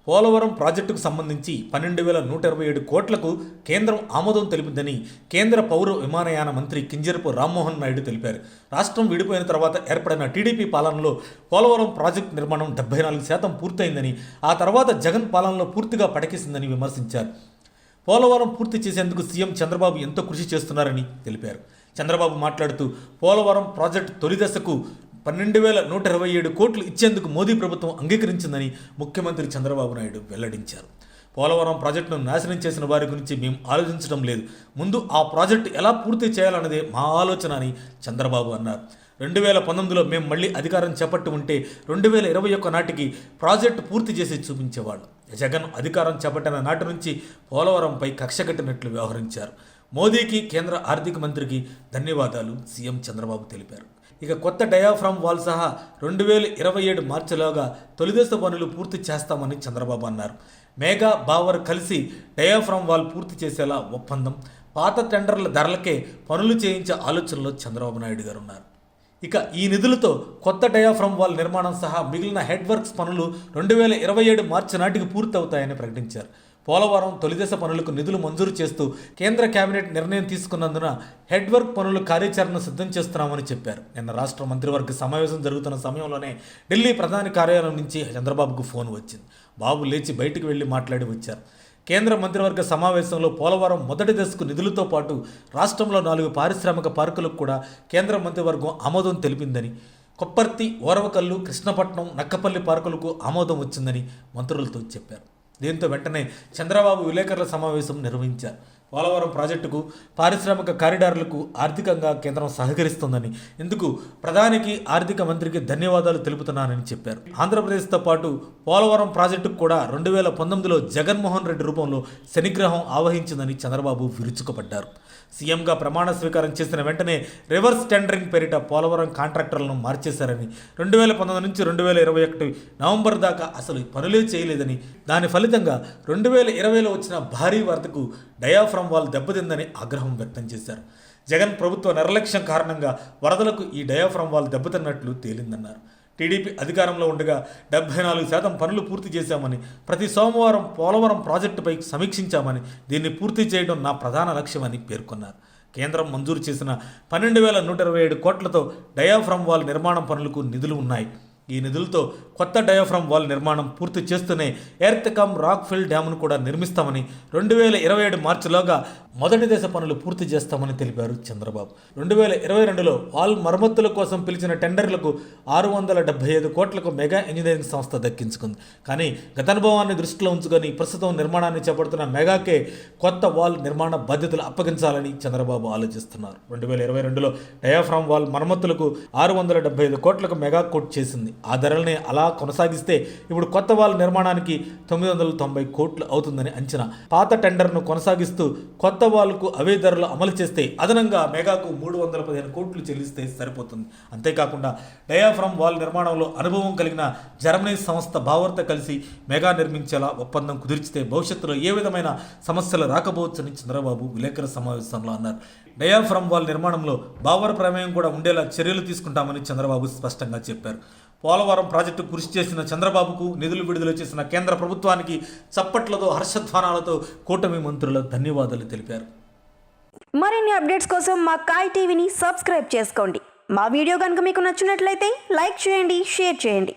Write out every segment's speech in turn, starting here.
పోలవరం ప్రాజెక్టుకు సంబంధించి 12,127 కోట్లకు కేంద్రం ఆమోదం తెలిపిందని కేంద్ర పౌర విమానయాన మంత్రి కింజరపు రామ్మోహన్ నాయుడు తెలిపారు. రాష్ట్రం విడిపోయిన తర్వాత ఏర్పడిన టీడీపీ పాలనలో పోలవరం ప్రాజెక్టు నిర్మాణం 74% పూర్తయిందని, ఆ తర్వాత జగన్ పాలనలో పూర్తిగా పడకేసిందని విమర్శించారు. పోలవరం పూర్తి చేసేందుకు సీఎం చంద్రబాబు ఎంతో కృషి చేస్తున్నారని తెలిపారు. చంద్రబాబు మాట్లాడుతూ పోలవరం ప్రాజెక్టు తొలి దశకు 12,127 కోట్లు ఇచ్చేందుకు మోదీ ప్రభుత్వం అంగీకరించిందని ముఖ్యమంత్రి చంద్రబాబు నాయుడు వెల్లడించారు. పోలవరం ప్రాజెక్టును నాశనం చేసిన వారి గురించి మేము ఆలోచించడం లేదు, ముందు ఆ ప్రాజెక్టు ఎలా పూర్తి చేయాలన్నదే మా ఆలోచన అని చంద్రబాబు అన్నారు. 2019లో మేము మళ్ళీ అధికారం చేపట్టి ఉంటే 2021 నాటికి ప్రాజెక్టు పూర్తి చేసి చూపించేవాళ్ళు. జగన్ అధికారం చేపట్టిన నాటి నుంచి పోలవరంపై కక్ష కట్టినట్లు వ్యవహరించారు. మోదీకి, కేంద్ర ఆర్థిక మంత్రికి ధన్యవాదాలు సీఎం చంద్రబాబు తెలిపారు. ఇక కొత్త డయాఫ్రామ్ వాల్ సహా 2027 మార్చిలోగా తొలిదశ పనులు పూర్తి చేస్తామని చంద్రబాబు అన్నారు. మేఘా బావర్ కలిసి డయాఫ్రామ్ వాల్ పూర్తి చేసేలా ఒప్పందం, పాత టెండర్ల ధరలకే పనులు చేయించే ఆలోచనలో చంద్రబాబు నాయుడు గారు ఉన్నారు. ఇక ఈ నిధులతో కొత్త డయాఫ్రామ్ వాల్ నిర్మాణం సహా మిగిలిన హెడ్ వర్క్స్ పనులు 2027 మార్చి నాటికి పూర్తవుతాయని ప్రకటించారు. పోలవరం తొలిదశ పనులకు నిధులు మంజూరు చేస్తూ కేంద్ర కేబినెట్ నిర్ణయం తీసుకున్నందున హెడ్ వర్క్ పనుల కార్యాచరణ సిద్ధం చేస్తున్నామని చెప్పారు. నిన్న రాష్ట్ర మంత్రివర్గ సమావేశం జరుగుతున్న సమయంలోనే ఢిల్లీ ప్రధాని కార్యాలయం నుంచి చంద్రబాబుకు ఫోన్ వచ్చింది. బాబు లేచి బయటికి వెళ్లి మాట్లాడి వచ్చారు. కేంద్ర మంత్రివర్గ సమావేశంలో పోలవరం మొదటి దశకు నిధులతో పాటు రాష్ట్రంలో 4 పారిశ్రామిక పార్కులకు కూడా కేంద్ర మంత్రివర్గం ఆమోదం తెలిపిందని, కొప్పర్తి, ఓరవకల్లు, కృష్ణపట్నం, నక్కపల్లి పార్కులకు ఆమోదం వచ్చిందని మంత్రులతో చెప్పారు. దీంతో వెంటనే చంద్రబాబు విలేకరుల సమావేశం నిర్వహించారు. పోలవరం ప్రాజెక్టుకు, పారిశ్రామిక కారిడార్లకు ఆర్థికంగా కేంద్రం సహకరిస్తోందని, ఇందుకు ప్రధానికి, ఆర్థిక మంత్రికి ధన్యవాదాలు తెలుపుతున్నానని చెప్పారు. ఆంధ్రప్రదేశ్తో పాటు పోలవరం ప్రాజెక్టుకు కూడా 2019లో జగన్మోహన్ రెడ్డి రూపంలో శనిగ్రహం ఆవహించిందని చంద్రబాబు విరుచుకుపడ్డారు. సీఎంగా ప్రమాణ స్వీకారం చేసిన వెంటనే రివర్స్ టెండరింగ్ పేరిట పోలవరం కాంట్రాక్టర్లను మార్చేశారని, 2019 నుంచి 2021 నవంబర్ దాకా అసలు పనులే చేయలేదని, దాని ఫలితంగా 2020లో వచ్చిన భారీ వరదకు డయాఫ్రామ్ వాల్ దెబ్బతిందని ఆగ్రహం వ్యక్తం చేశారు. జగన్ ప్రభుత్వ నిర్లక్ష్యం కారణంగా వరదలకు ఈ డయాఫ్రామ్ వాల్ దెబ్బతిన్నట్లు తేలిందన్నారు. టీడీపీ అధికారంలో ఉండగా 74% పనులు పూర్తి చేశామని, ప్రతి సోమవారం పోలవరం ప్రాజెక్టుపై సమీక్షించామని, దీన్ని పూర్తి చేయడం నా ప్రధాన లక్ష్యమని పేర్కొన్నారు. కేంద్రం మంజూరు చేసిన 12,127 కోట్లతో డయాఫ్రామ్ వాల్ నిర్మాణం పనులకు నిధులు ఉన్నాయి. ఈ నిధులతో కొత్త డయాఫ్రామ్ వాల్ నిర్మాణం పూర్తి చేస్తూనే ఎర్త్కమ్ రాక్ఫిల్ డ్యామ్ను కూడా నిర్మిస్తామని, 2027 మార్చిలోగా మొదటి దశ పనులు పూర్తి చేస్తామని తెలిపారు చంద్రబాబు. 2022లో వాల్ మరమ్మతుల కోసం పిలిచిన టెండర్లకు 675 కోట్లకు మెగా ఇంజనీరింగ్ సంస్థ దక్కించుకుంది. కానీ గతానుభవాన్ని దృష్టిలో ఉంచుకొని ప్రస్తుతం నిర్మాణాన్ని చేపడుతున్న మెగాకే కొత్త వాల్ నిర్మాణ బాధ్యతలు అప్పగించాలని చంద్రబాబు ఆలోచిస్తున్నారు. 2022లో డయాఫ్రామ్ వాల్ మరమ్మతులకు 675 కోట్లకు మెగా కోట్ చేసింది. ఆ ధరలనే అలా కొనసాగిస్తే ఇప్పుడు కొత్త వాల్ నిర్మాణానికి 990 కోట్లు అవుతుందని అంచనా. పాత టెండర్ను కొనసాగిస్తూ కొత్త వాల్కు అవే ధరలు అమలు చేస్తే అదనంగా మెగాకు 315 కోట్లు చెల్లిస్తే సరిపోతుంది. అంతేకాకుండా డయాఫ్రామ్ వాల్ నిర్మాణంలో అనుభవం కలిగిన జర్మనీ సంస్థ బావర్తో కలిసి మెగా నిర్మించేలా ఒప్పందం కుదిర్చితే భవిష్యత్తులో ఏ విధమైన సమస్యలు రాకపోవచ్చని చంద్రబాబు విలేకరుల సమావేశంలో అన్నారు. డయాఫ్రామ్ వాల్ నిర్మాణంలో బావర్ ప్రమేయం కూడా ఉండేలా చర్యలు తీసుకుంటామని చంద్రబాబు స్పష్టంగా చెప్పారు. పోలవరం ప్రాజెక్టు కృషి చేసిన చంద్రబాబుకు, నిధులు విడుదల చేసిన కేంద్ర ప్రభుత్వానికి చప్పట్లతో, హర్షధ్వానాలతో కూటమి మంత్రులు ధన్యవాదాలు తెలిపారు. మరిన్ని అప్డేట్స్ కోసం మా కాయ్ టీవీని సబ్స్క్రైబ్ చేసుకోండి. మా వీడియో కనుక మీకు నచ్చినట్లయితే లైక్ చేయండి, షేర్ చేయండి.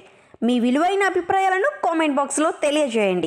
మీ విలువైన అభిప్రాయాలను కామెంట్ బాక్స్లో తెలియజేయండి.